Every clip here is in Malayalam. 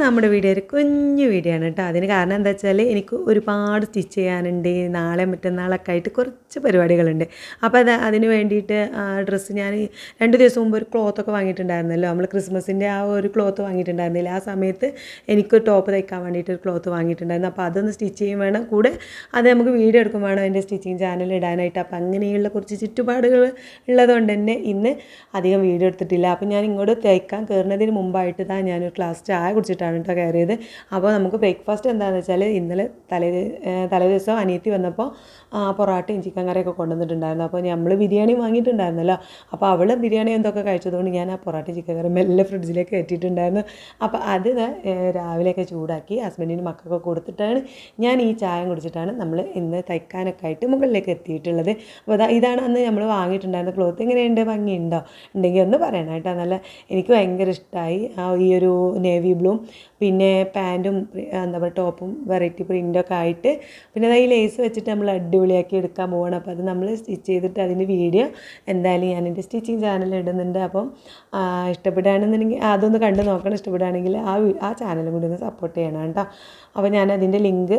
നമ്മുടെ വീഡിയോ ഒരു കുഞ്ഞു വീഡിയോ ആണ് കേട്ടോ. അതിന് കാരണം എന്താ വെച്ചാൽ എനിക്ക് ഒരുപാട് സ്റ്റിച്ച് ചെയ്യാനുണ്ട്. നാളെ മറ്റന്നാളൊക്കെ ആയിട്ട് കുറച്ച് പരിപാടികളുണ്ട്. അപ്പോൾ അതിന് വേണ്ടിയിട്ട് ഡ്രസ്സ് ഞാൻ 2 ദിവസം മുമ്പ് ഒരു ക്ലോത്തൊക്കെ വാങ്ങിയിട്ടുണ്ടായിരുന്നല്ലോ. നമ്മൾ ക്രിസ്മസിൻ്റെ ആ ഒരു ക്ലോത്ത് വാങ്ങിയിട്ടുണ്ടായിരുന്നില്ല. ആ സമയത്ത് എനിക്ക് ടോപ്പ് തയ്ക്കാൻ വേണ്ടിയിട്ട് ഒരു ക്ലോത്ത് വാങ്ങിയിട്ടുണ്ടായിരുന്നു. അപ്പോൾ അതൊന്ന് സ്റ്റിച്ച് ചെയ്യും വേണം, കൂടെ അത് നമുക്ക് വീഡിയോ എടുക്കും വേണം എൻ്റെ സ്റ്റിച്ചിങ് ചാനൽ ഇടാനായിട്ട്. അപ്പോൾ അങ്ങനെയുള്ള കുറച്ച് ചുറ്റുപാടുകൾ ഉള്ളതുകൊണ്ട് തന്നെ ഇന്ന് അധികം വീഡിയോ എടുത്തിട്ടില്ല. അപ്പോൾ ഞാൻ ഇങ്ങോട്ട് തയ്ക്കാൻ കയറുന്നതിന് മുമ്പായിട്ട് ഞാനൊരു ഗ്ലാസ് ചായ കുടിച്ചിട്ടാണ് കേട്ടോ കയറിയത്. അപ്പോൾ നമുക്ക് ബ്രേക്ക്ഫാസ്റ്റ് എന്താണെന്ന് വെച്ചാൽ ഇന്നലെ തലേ ദിവസം അനിയത്തി വന്നപ്പോൾ പൊറാട്ടയും ചിക്കൻ കറിയൊക്കെ കൊണ്ടുവന്നിട്ടുണ്ടായിരുന്നു. അപ്പോൾ നമ്മൾ ബിരിയാണി വാങ്ങിയിട്ടുണ്ടായിരുന്നല്ലോ. അപ്പോൾ അവൾ ബിരിയാണി എന്തൊക്കെ കഴിച്ചതുകൊണ്ട് ഞാൻ ആ പൊറാട്ടയും ചിക്കൻ കറി മെല്ലെ ഫ്രിഡ്ജിലേക്ക് കയറ്റിയിട്ടുണ്ടായിരുന്നു. അപ്പോൾ അത് രാവിലെയൊക്കെ ചൂടാക്കി ഹസ്ബൻഡിന് മക്കൾക്ക് കൊടുത്തിട്ടാണ് ഞാൻ ഈ ചായ കുടിച്ചിട്ടാണ് നമ്മൾ ഇന്ന് തയ്ക്കാനൊക്കെ ആയിട്ട് മുകളിലേക്ക് എത്തിയിട്ടുള്ളത്. അപ്പോൾ ഇതാണ് അന്ന് നമ്മൾ വാങ്ങിയിട്ടുണ്ടായിരുന്ന ക്ലോത്ത്. എങ്ങനെയുണ്ട്, ഭംഗിയുണ്ടോ? ഉണ്ടെങ്കിൽ ഒന്ന് പറയണം കേട്ടോ. എനിക്ക് ഭയങ്കര ഇഷ്ടമായി ഈ ഒരു നേവി ബ്ലൂ, പിന്നെ പാൻറ്റും എന്താ പറയുക ടോപ്പും വെറൈറ്റി പ്രിൻ്റൊക്കെ ആയിട്ട്, പിന്നെ ഈ ലേസ് വെച്ചിട്ട് നമ്മൾ അടിപൊളിയാക്കി എടുക്കാൻ പോകണം. അപ്പോൾ അത് നമ്മൾ സ്റ്റിച്ച് ചെയ്തിട്ട് അതിൻ്റെ വീഡിയോ എന്തായാലും ഞാൻ എൻ്റെ സ്റ്റിച്ചിങ് ചാനലിൽ ഇടുന്നുണ്ട്. അപ്പം ഇഷ്ടപ്പെടുകയാണെന്നുണ്ടെങ്കിൽ അതൊന്ന് കണ്ടു നോക്കണം. ഇഷ്ടപ്പെടുകയാണെങ്കിൽ ആ ചാനലും കൂടി ഒന്ന് സപ്പോർട്ട് ചെയ്യണം കേട്ടോ. അപ്പോൾ ഞാൻ അതിൻ്റെ ലിങ്ക്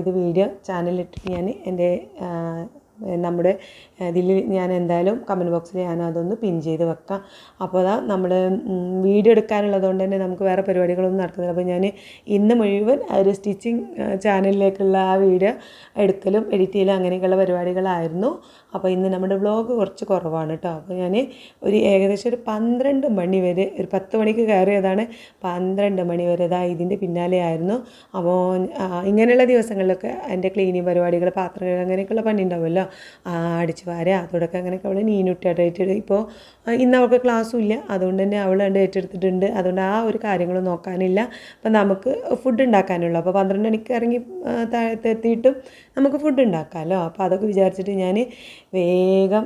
ഇത് വീഡിയോ ചാനലിലിട്ടിട്ട് ഞാൻ എൻ്റെ നമ്മുടെ ഇതിൽ ഞാൻ എന്തായാലും കമൻറ്റ് ബോക്സിൽ ഞാൻ അതൊന്ന് പിൻ ചെയ്ത് വെക്കാം. അപ്പോൾ നമ്മൾ വീഡിയോ എടുക്കാനുള്ളതുകൊണ്ട് തന്നെ നമുക്ക് വേറെ പരിപാടികളൊന്നും നടക്കുന്നില്ല. അപ്പോൾ ഞാൻ ഇന്ന് മുഴുവൻ ഒരു സ്റ്റിച്ചിങ് ചാനലിലേക്കുള്ള ആ വീഡിയോ എടുക്കലും എഡിറ്റ് ചെയ്യലും അങ്ങനെയൊക്കെയുള്ള പരിപാടികളായിരുന്നു. അപ്പോൾ ഇന്ന് നമ്മുടെ വ്ളോഗ് കുറച്ച് കുറവാണ് കേട്ടോ. അപ്പോൾ ഞാൻ ഏകദേശം ഒരു 12 മണി വരെ, ഒരു 10 മണിക്ക് കയറിയതാണ്, 12 മണി വരെ ഇതിൻ്റെ പിന്നാലെ ആയിരുന്നു. അപ്പോൾ ഇങ്ങനെയുള്ള ദിവസങ്ങളിലൊക്കെ എൻ്റെ ക്ലീനിങ് പരിപാടികൾ, പാത്രങ്ങൾ അങ്ങനെയൊക്കെയുള്ള പണി ഉണ്ടാവുമല്ലോ, അടിച്ച് വാരുക, തുടക്കം അങ്ങനെയൊക്കെ അവൾ നീനുട്ടിയായിട്ട് ഏറ്റെടുത്ത്. ഇപ്പോൾ ഇന്ന് അവൾക്ക് ക്ലാസ്സും ഇല്ല, അതുകൊണ്ട് തന്നെ അവൾ ഏറ്റെടുത്തിട്ടുണ്ട്. അതുകൊണ്ട് ആ ഒരു കാര്യങ്ങളും നോക്കാനില്ല. അപ്പം നമുക്ക് ഫുഡ് ഉണ്ടാക്കാനുള്ളൂ. അപ്പോൾ 12 മണിക്ക് ഇറങ്ങി താഴത്തെത്തിയിട്ടും നമുക്ക് ഫുഡ് ഉണ്ടാക്കാമല്ലോ. അപ്പോൾ അതൊക്കെ വിചാരിച്ചിട്ട് ഞാൻ വേഗം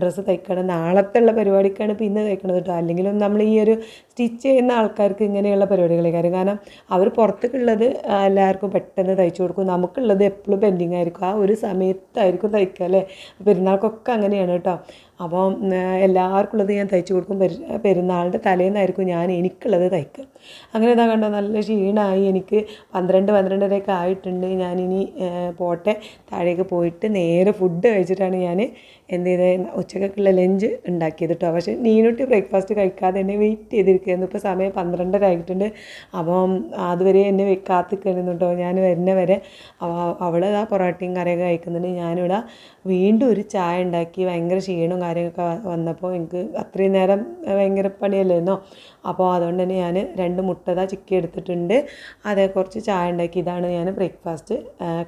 ഡ്രസ്സ് തയ്ക്കണം. നാളത്തുള്ള പരിപാടിക്കാണ് ഇപ്പോൾ ഇന്ന് തയ്ക്കണത് കേട്ടോ. അല്ലെങ്കിലും നമ്മൾ ഈ ഒരു സ്റ്റിച്ച് ചെയ്യുന്ന ആൾക്കാർക്ക് ഇങ്ങനെയുള്ള പരിപാടികളെ കാരണം അവർ പുറത്തേക്കുള്ളത് എല്ലാവർക്കും പെട്ടെന്ന് തയ്ച്ചു കൊടുക്കും. നമുക്കുള്ളത് എപ്പോഴും പെൻഡിങ് ആയിരിക്കും. ആ ഒരു സമയത്തായിരിക്കും തയ്ക്കുക അല്ലേ. പെരുന്നാൾക്കൊക്കെ അങ്ങനെയാണ് കേട്ടോ. അപ്പോൾ എല്ലാവർക്കും ഉള്ളത് ഞാൻ തയ്ച്ചു കൊടുക്കും. പെരുന്നാളിൻ്റെ തലേന്നായിരിക്കും എനിക്കുള്ളത് തയ്ക്കുക. അങ്ങനെ കണ്ടോ, നല്ല ക്ഷീണമായി എനിക്ക്. 12-12:30 ആയിട്ടുണ്ട്. ഞാനിനി പോട്ടെ, താഴേക്ക് പോയിട്ട് നേരെ ഫുഡ് കഴിച്ചിട്ടാണ് ഞാൻ എന്ത് ചെയ്തത്, ഉച്ചക്കൊക്കെയുള്ള ലഞ്ച് ഉണ്ടാക്കിയത് കേട്ടോ. പക്ഷേ നീനുട്ടി ബ്രേക്ക്ഫാസ്റ്റ് കഴിക്കാതെ എന്നെ വെയിറ്റ് ചെയ്തിരിക്കുകയായിരുന്നു. ഇപ്പോൾ സമയം 12:30 ആയിട്ടുണ്ട്. അപ്പം അതുവരെ എന്നെ കാത്തിരിക്കുന്നു കേട്ടോ, ഞാൻ വരുന്ന വരെ. അവൾ പൊറോട്ടയും കറിയൊക്കെ കഴിക്കുന്നുണ്ട്. ഞാനിവിടെ വീണ്ടും ഒരു ചായ ഉണ്ടാക്കി. ഭയങ്കര ക്ഷീണവും കാര്യങ്ങളൊക്കെ വന്നപ്പോൾ എനിക്ക് അത്രയും നേരം ഭയങ്കര പണിയല്ലായിരുന്നോ. അപ്പോൾ അതുകൊണ്ട് തന്നെ ഞാൻ 2 മുട്ട ചിക്കി എടുത്തിട്ടുണ്ട്. അതേ കുറച്ച് ചായ ഉണ്ടാക്കി. ഇതാണ് ഞാൻ ബ്രേക്ക്ഫാസ്റ്റ്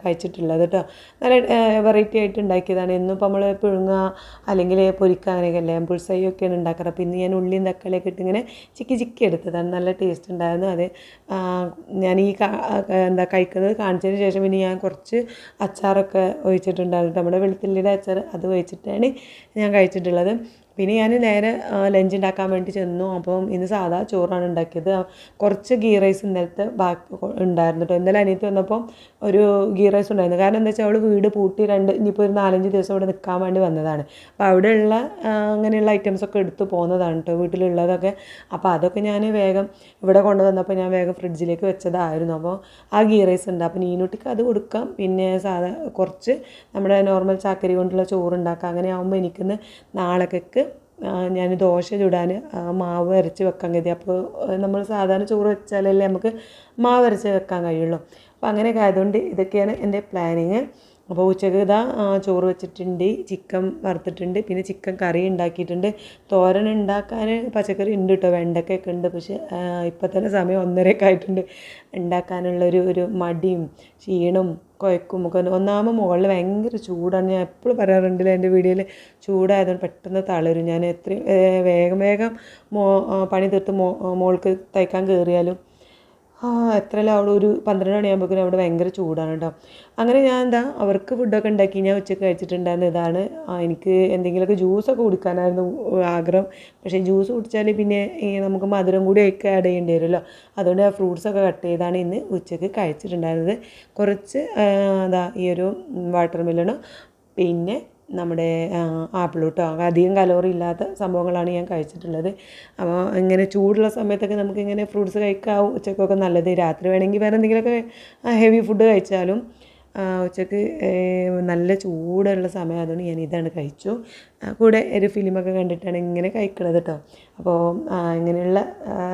കഴിച്ചിട്ടുള്ളത് കേട്ടോ. നല്ല വെറൈറ്റി ആയിട്ട് ഉണ്ടാക്കിയതാണ്. എന്നും ഇപ്പോൾ നമ്മൾ പുഴുങ്ങുക അല്ലെങ്കിൽ പൊരിക്കുക അങ്ങനെയൊക്കെ അല്ലേ, പുൾസൈയൊക്കെയാണ് ഉണ്ടാക്കാറ്. അപ്പോൾ ഇന്ന് ഞാൻ ഉള്ളിയും തക്കാളിയൊക്കെ ഇട്ട് ഇങ്ങനെ ചിക്കി എടുത്തതാണ്. നല്ല ടേസ്റ്റ് ഉണ്ടായിരുന്നു. അത് ഞാൻ കഴിക്കുന്നത് കാണിച്ചതിന് ശേഷം പിന്നെ ഞാൻ കുറച്ച് അച്ചാറൊക്കെ ഒഴിച്ചിട്ടുണ്ടായിരുന്നു. നമ്മുടെ വെളുത്തുള്ളിയുടെ അച്ചാർ അത് ഒഴിച്ചിട്ടാണ് ഞാൻ കഴിച്ചിട്ടുള്ളത്. പിന്നെ ഞാൻ നേരെ ലഞ്ച് ഉണ്ടാക്കാൻ വേണ്ടി ചെന്നു. അപ്പം ഇന്ന് സാധാ ചോറാണ് ഉണ്ടാക്കിയത്. കുറച്ച് ഗീ റൈസ് ഇന്നലത്തെ ബാക്കി ഉണ്ടായിരുന്നു കേട്ടോ. ഇന്നലെ അനിയത്തി വന്നപ്പോൾ ഒരു ഗീ റൈസ് ഉണ്ടായിരുന്നു. കാരണം എന്താ വെച്ചാൽ അവൾ വീട് പൂട്ടി ഇനിയിപ്പോൾ ഒരു 4-5 ദിവസം ഇവിടെ നിൽക്കാൻ വേണ്ടി വന്നതാണ്. അപ്പോൾ അവിടെയുള്ള അങ്ങനെയുള്ള ഐറ്റംസൊക്കെ എടുത്ത് പോകുന്നതാണ് കേട്ടോ, വീട്ടിലുള്ളതൊക്കെ. അപ്പോൾ അതൊക്കെ ഞാൻ വേഗം ഇവിടെ കൊണ്ടുവന്നപ്പോൾ ഞാൻ വേഗം ഫ്രിഡ്ജിലേക്ക് വെച്ചതായിരുന്നു. അപ്പോൾ ആ ഗീ റൈസ് ഉണ്ട്. അപ്പോൾ നീനുട്ടിക്ക് അത് കൊടുക്കാം. പിന്നെ കുറച്ച് നമ്മുടെ നോർമൽ ചാക്കരി കൊണ്ടുള്ള ചോറുണ്ടാക്കാം. അങ്ങനെ ആകുമ്പോൾ എനിക്കിന്ന് നാളേക്ക് ഞാൻ ദോശ ചുടാൻ മാവ് അരച്ച് വെക്കാൻ കരുതി. അപ്പോൾ നമ്മൾ സാധാരണ ചോറ് വെച്ചാലല്ലേ നമുക്ക് മാവ് അരച്ച് വെക്കാൻ കഴിയുള്ളൂ. അപ്പോൾ അങ്ങനെയൊക്കെ ആയതുകൊണ്ട് ഇതൊക്കെയാണ് എൻ്റെ പ്ലാനിങ്. അപ്പോൾ ഉച്ചക്ക് ചോറ് വെച്ചിട്ടുണ്ട്, ചിക്കൻ വറുത്തിട്ടുണ്ട്, പിന്നെ ചിക്കൻ കറി ഉണ്ടാക്കിയിട്ടുണ്ട്. തോരൻ ഉണ്ടാക്കാൻ പച്ചക്കറി ഉണ്ട് കേട്ടോ, വെണ്ടയ്ക്കൊക്കെ ഉണ്ട്. പക്ഷേ ഇപ്പം തന്നെ സമയം 1:30 ആയിട്ടുണ്ട്. ഉണ്ടാക്കാനുള്ളൊരു മടിയും ക്ഷീണവും കുഴക്കും ഒക്കെ. ഒന്നാമത് മുകളിൽ ഭയങ്കര ചൂടാണ്. ഞാൻ എപ്പോഴും പറയാറുണ്ടല്ലോ എൻ്റെ വീഡിയോയിൽ, ചൂടായതുകൊണ്ട് പെട്ടെന്ന് തളരും. ഞാൻ എത്രയും വേഗം പണി തീർത്ത് മോൾക്ക് തയ്ക്കാൻ കയറിയാലും എത്രയല്ല അവിടെ ഒരു 12 മണിയാകുമ്പോഴേക്കും അവിടെ ഭയങ്കര ചൂടാണ് കേട്ടോ. അങ്ങനെ ഞാൻ അവർക്ക് ഫുഡൊക്കെ ഉണ്ടാക്കി ഞാൻ ഉച്ചയ്ക്ക് കഴിച്ചിട്ടുണ്ടായിരുന്നു. ഇതാണ് എനിക്ക് എന്തെങ്കിലുമൊക്കെ ജ്യൂസൊക്കെ കുടിക്കാനായിരുന്നു ആഗ്രഹം. പക്ഷേ ജ്യൂസ് കുടിച്ചാൽ പിന്നെ നമുക്ക് മധുരം കൂടി ഒക്കെ ആഡ് ചെയ്യേണ്ടി വരുമല്ലോ. അതുകൊണ്ട് ആ ഫ്രൂട്ട്സൊക്കെ കട്ട് ചെയ്താണ് ഇന്ന് ഉച്ചയ്ക്ക് കഴിച്ചിട്ടുണ്ടായിരുന്നത്. കുറച്ച് ഈ ഒരു വാട്ടർ മെലണും പിന്നെ നമ്മുടെ ആപ്പിൾ കേട്ടോ. അധികം കലോറി ഇല്ലാത്ത സംഭവങ്ങളാണ് ഞാൻ കഴിച്ചിട്ടുള്ളത്. അപ്പോൾ ഇങ്ങനെ ചൂടുള്ള സമയത്തൊക്കെ നമുക്കിങ്ങനെ ഫ്രൂട്ട്സ് കഴിക്കാവും ഉച്ചക്കൊക്കെ നല്ലത്. രാത്രി വേണമെങ്കിൽ വേറെ എന്തെങ്കിലുമൊക്കെ ഹെവി ഫുഡ് കഴിച്ചാലും ഉച്ചക്ക് നല്ല ചൂടുള്ള സമയം അതുകൊണ്ട് ഞാൻ ഇതാണ് കഴിച്ചു. കൂടെ ഒരു ഫിലിമൊക്കെ കണ്ടിട്ടാണ് ഇങ്ങനെ കഴിക്കണത് കേട്ടോ. അപ്പോൾ ഇങ്ങനെയുള്ള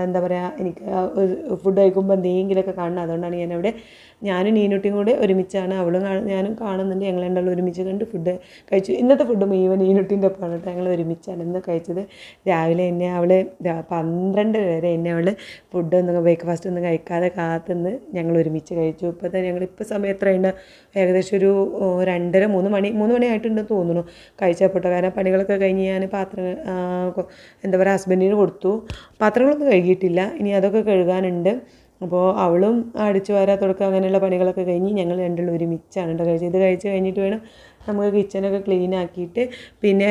എന്താ പറയുക, എനിക്ക് ഫുഡ് കഴിക്കുമ്പോൾ എന്തെങ്കിലുമൊക്കെ കാണണം. അതുകൊണ്ടാണ് ഞാനും നീനുട്ടിയും കൂടെ ഒരുമിച്ചാണ്, അവളും ഞാനും കാണുന്നുണ്ട്. ഞങ്ങൾ രണ്ടാളും ഒരുമിച്ച് കണ്ട് ഫുഡ് കഴിച്ചു. ഇന്നത്തെ ഫുഡ് മുഴുവൻ നീനുട്ടിൻ്റെ ഒപ്പമാണ് കേട്ടോ. ഞങ്ങൾ ഒരുമിച്ചാണ് ഇന്ന് കഴിച്ചത്. രാവിലെ എന്നെ അവൾ 12 വരെ എന്നെ അവൾ ഫുഡൊന്നും ബ്രേക്ക്ഫാസ്റ്റ് ഒന്നും കഴിക്കാതെ കാത്തുനിന്ന് ഞങ്ങൾ ഒരുമിച്ച് കഴിച്ചു. ഇപ്പോൾ തന്നെ ഞങ്ങളിപ്പോൾ സമയം എത്രയുണ്ട്, ഏകദേശം ഒരു 2:30 3 മണി ആയിട്ടുണ്ടെന്ന് തോന്നുന്നു കഴിച്ചപ്പോൾ. കാരണം പണികളൊക്കെ കഴിഞ്ഞ് ഞാൻ പാത്രം എന്താ പറയുക ഹസ്ബൻഡിന് കൊടുത്തു. പാത്രങ്ങളൊന്നും കഴുകിയിട്ടില്ല, ഇനി അതൊക്കെ കഴുകാനുണ്ട്. അപ്പോൾ അവളും അടിച്ചു വാരാ തുടക്കുക അങ്ങനെയുള്ള പണികളൊക്കെ കഴിഞ്ഞ് ഞങ്ങൾ രണ്ടും ഒരുമിച്ചാണ് കേട്ടോ കഴിച്ചത്. ഇത് കഴിച്ച് കഴിഞ്ഞിട്ട് വേണം നമുക്ക് കിച്ചണൊക്കെ ക്ലീൻ ആക്കിയിട്ട് പിന്നെ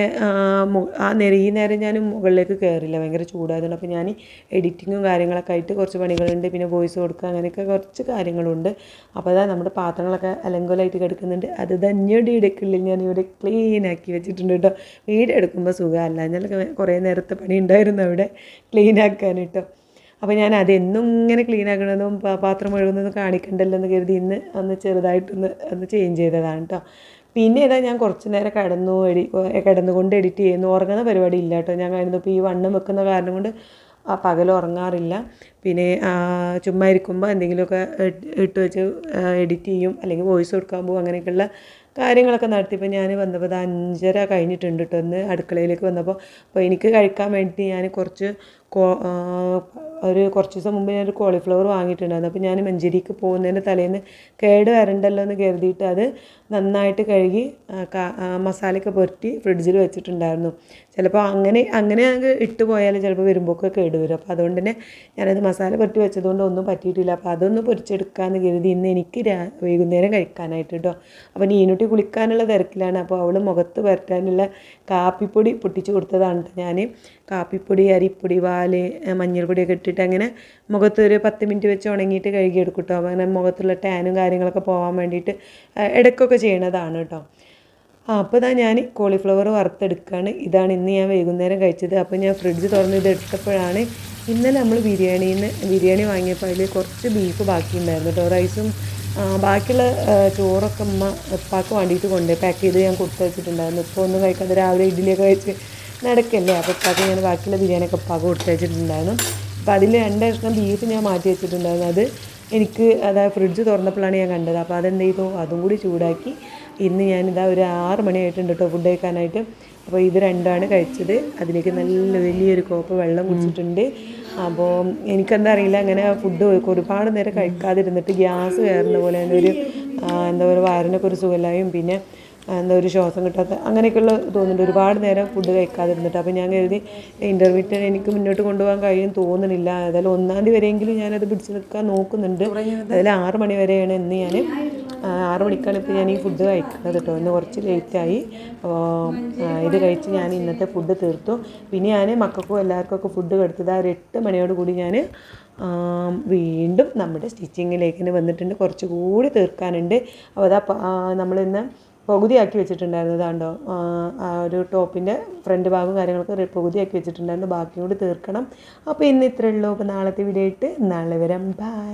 ഈ നേരം ഞാൻ മുകളിലേക്ക് കയറില്ല, ഭയങ്കര ചൂടായതുകൊണ്ട്. അപ്പോൾ ഞാൻ എഡിറ്റിങ്ങും കാര്യങ്ങളൊക്കെ ആയിട്ട് കുറച്ച് പണികളുണ്ട്, പിന്നെ വോയിസ് കൊടുക്കുക അങ്ങനെയൊക്കെ കുറച്ച് കാര്യങ്ങളുണ്ട്. അപ്പോൾ അതാ നമ്മുടെ പാത്രങ്ങളൊക്കെ അലങ്കോലമായിട്ട് കിടക്കുന്നുണ്ട്. അത് തന്നെ എടുക്കില്ല, ഞാനിവിടെ ക്ലീൻ ആക്കി വെച്ചിട്ടുണ്ട് കേട്ടോ. വീഡിയോ എടുക്കുമ്പോൾ സുഖമല്ല, എന്നാലൊക്കെ കുറേ നേരത്തെ പണി ഉണ്ടായിരുന്നു അവിടെ ക്ലീൻ ആക്കാൻ കേട്ടോ. അപ്പോൾ ഞാൻ അതെന്നും ഇങ്ങനെ ക്ലീൻ ആക്കണമെന്നും പാത്രം കഴുകുന്നതും കാണിക്കണ്ടല്ലോ എന്ന് കരുതി ഒന്ന് ചെറുതായിട്ടൊന്ന് ചേഞ്ച് ചെയ്തതാണ് കേട്ടോ. പിന്നെ ഇതാ ഞാൻ കുറച്ച് നേരം കിടന്നുകൊണ്ട് എഡിറ്റ് ചെയ്യുന്നു. ഉറങ്ങുന്ന പരിപാടി ഇല്ല കേട്ടോ. ഞാൻ ഇപ്പോൾ ഈ വണ്ണം വെക്കുന്ന കാരണം കൊണ്ട് പകൽ ഉറങ്ങാറില്ല. പിന്നെ ചുമ്മാ ഇരിക്കുമ്പോൾ എന്തെങ്കിലുമൊക്കെ ഇട്ട് വെച്ച് എഡിറ്റ് ചെയ്യും, അല്ലെങ്കിൽ വോയിസ് കൊടുക്കാൻ പോകും. അങ്ങനെയൊക്കെയുള്ള കാര്യങ്ങളൊക്കെ നടത്തിയപ്പോൾ ഞാൻ വന്നപ്പോൾ അത് 5:30 കഴിഞ്ഞിട്ടുണ്ട് കേട്ടോ. ഒന്ന് അടുക്കളയിലേക്ക് വന്നപ്പോൾ അപ്പോൾ എനിക്ക് കഴിക്കാൻ വേണ്ടി ഞാൻ കുറച്ച് ദിവസം മുമ്പ് ഞാനൊരു കോളിഫ്ലവർ വാങ്ങിയിട്ടുണ്ടായിരുന്നു. അപ്പോൾ ഞാൻ മഞ്ചേരിക്ക് പോകുന്നതിൻ്റെ തലേന്ന് കേട് വരണ്ടല്ലോ എന്ന് കരുതിയിട്ട് അത് നന്നായിട്ട് കഴുകി മസാലയൊക്കെ പുരട്ടി ഫ്രിഡ്ജിൽ വെച്ചിട്ടുണ്ടായിരുന്നു. ചിലപ്പോൾ അങ്ങനെ ഇട്ട് പോയാൽ ചിലപ്പോൾ വരുമ്പോഴൊക്കെ കേട് വരും. അപ്പോൾ അതുകൊണ്ട് തന്നെ ഞാനത് മസാല പുരട്ടി വെച്ചതുകൊണ്ട് ഒന്നും പറ്റിയിട്ടില്ല. അപ്പോൾ അതൊന്ന് പൊരിച്ചെടുക്കാമെന്ന് കരുതി ഇന്ന് എനിക്ക് വൈകുന്നേരം കഴിക്കാനായിട്ട് കേട്ടോ. അപ്പോൾ നീനുട്ടി കുളിക്കാനുള്ള തിരക്കിലാണ്. അപ്പോൾ അവൾ മുഖത്ത് പുരട്ടാനുള്ള കാപ്പിപ്പൊടി പൊട്ടിച്ച് കൊടുത്തതാണ് ഞാൻ. കാപ്പിപ്പൊടി, അരിപ്പൊടി, പാല്, മഞ്ഞൾപ്പൊടിയൊക്കെ ഇട്ടിട്ട് അങ്ങനെ മുഖത്ത് ഒരു 10 മിനിറ്റ് വെച്ച് ഉണങ്ങിയിട്ട് കഴുകിയെടുക്കും കേട്ടോ. അങ്ങനെ മുഖത്തുള്ള ടാനും കാര്യങ്ങളൊക്കെ പോകാൻ വേണ്ടിയിട്ട് ഇടയ്ക്കൊക്കെ ചെയ്യണതാണ് കേട്ടോ. അപ്പോൾ ഇതാ ഞാൻ കോളിഫ്ലവർ വറുത്തെടുക്കുകയാണ്. ഇതാണ് ഇന്ന് ഞാൻ വൈകുന്നേരം കഴിച്ചത്. അപ്പോൾ ഞാൻ ഫ്രിഡ്ജ് തുറന്ന് ഇത് എടുത്തപ്പോഴാണ് ഇന്നലെ നമ്മൾ ബിരിയാണി വാങ്ങിയപ്പോൾ അതിൽ കുറച്ച് ബീഫ് ബാക്കിയുണ്ടായിരുന്നു കേട്ടോ. റൈസും ബാക്കിയുള്ള ചോറൊക്കെ ഉപ്പാക്ക് വേണ്ടിയിട്ട് പാക്ക് ചെയ്ത് ഞാൻ കൊടുത്ത് വെച്ചിട്ടുണ്ടായിരുന്നു. ഇപ്പോൾ ഒന്നും കഴിക്കാതെ രാവിലെ ഇഡ്ഡലിയൊക്കെ വെച്ച് നടക്കല്ലേ. അപ്പോൾ ഉപ്പാക്ക് ഞാൻ ബാക്കിയുള്ള ബിരിയാണിയൊക്കെ ഉപ്പാക്ക് കൊടുത്ത് വെച്ചിട്ടുണ്ടായിരുന്നു. അപ്പോൾ അതിൽ 2 കഷ്ണം ബീഫ് ഞാൻ മാറ്റി വെച്ചിട്ടുണ്ടായിരുന്നു. അത് എനിക്ക് ഫ്രിഡ്ജ് തുറന്നപ്പോഴാണ് ഞാൻ കണ്ടത്. അപ്പോൾ അതെന്ത് ചെയ്തു, അതും കൂടി ചൂടാക്കി ഇന്ന് ഞാനിതാ ഒരു 6 മണിയായിട്ടുണ്ട് കേട്ടോ ഫുഡ് കഴിക്കാനായിട്ട്. അപ്പോൾ ഇത് രണ്ടാണ് കഴിച്ചത്. അതിലേക്ക് നല്ല വലിയൊരു കോപ്പ് വെള്ളം കുടിച്ചിട്ടുണ്ട്. അപ്പോൾ എനിക്കെന്താ അറിയില്ല, അങ്ങനെ ഫുഡ് ഒരുപാട് നേരം കഴിക്കാതിരുന്നിട്ട് ഗ്യാസ് കയറുന്ന പോലെ തന്നെ എന്താ പറയുക വയറിനൊക്കെ ഒരു സുഖമില്ലായും പിന്നെ ഒരു ശ്വാസം കിട്ടാത്ത അങ്ങനെയൊക്കെയുള്ള തോന്നുന്നുണ്ട് ഒരുപാട് നേരം ഫുഡ് കഴിക്കാതിരുന്നിട്ട്. അപ്പോൾ ഞാൻ കരുതി ഇൻ്റർവ്യൂവിന് എനിക്ക് മുന്നോട്ട് കൊണ്ടുപോകാൻ കഴിയും തോന്നുന്നില്ല. ഏതായാലും 1-ാം തീയതി വരെയെങ്കിലും ഞാനത് പിടിച്ച് നിൽക്കാൻ നോക്കുന്നുണ്ട്. അതിൽ 6 മണി വരെയാണ് ഇന്ന് ഞാൻ 6 മണിക്കാണ് ഇപ്പോൾ ഞാൻ ഈ ഫുഡ് കഴിക്കുന്നത് കേട്ടോ. ഇന്ന് കുറച്ച് ലേറ്റായി. ഇത് കഴിച്ച് ഞാൻ ഇന്നത്തെ ഫുഡ് തീർത്തു. പിന്നെ ഞാൻ മക്കൾക്കും എല്ലാവർക്കും ഫുഡ് കൊടുത്തത് ഒരു 8 മണിയോട് കൂടി ഞാൻ വീണ്ടും നമ്മുടെ സ്റ്റിച്ചിങ്ങിലേക്ക് വന്നിട്ടുണ്ട്. കുറച്ചുകൂടി തീർക്കാനുണ്ട്. അപ്പോൾ അതാ നമ്മളിന്ന് പകുതിയാക്കി വെച്ചിട്ടുണ്ടായിരുന്നതാണ്ടോ, ഒരു ടോപ്പിൻ്റെ ഫ്രണ്ട് ഭാഗവും കാര്യങ്ങളൊക്കെ പകുതിയാക്കി വെച്ചിട്ടുണ്ടായിരുന്നു. ബാക്കിയും കൂടി തീർക്കണം. അപ്പോൾ ഇന്ന് ഇത്രയേ ഉള്ളൂ. അപ്പോൾ നാളത്തെ വീഡിയോ ആയിട്ട് നാളെ വരാം. ബൈ.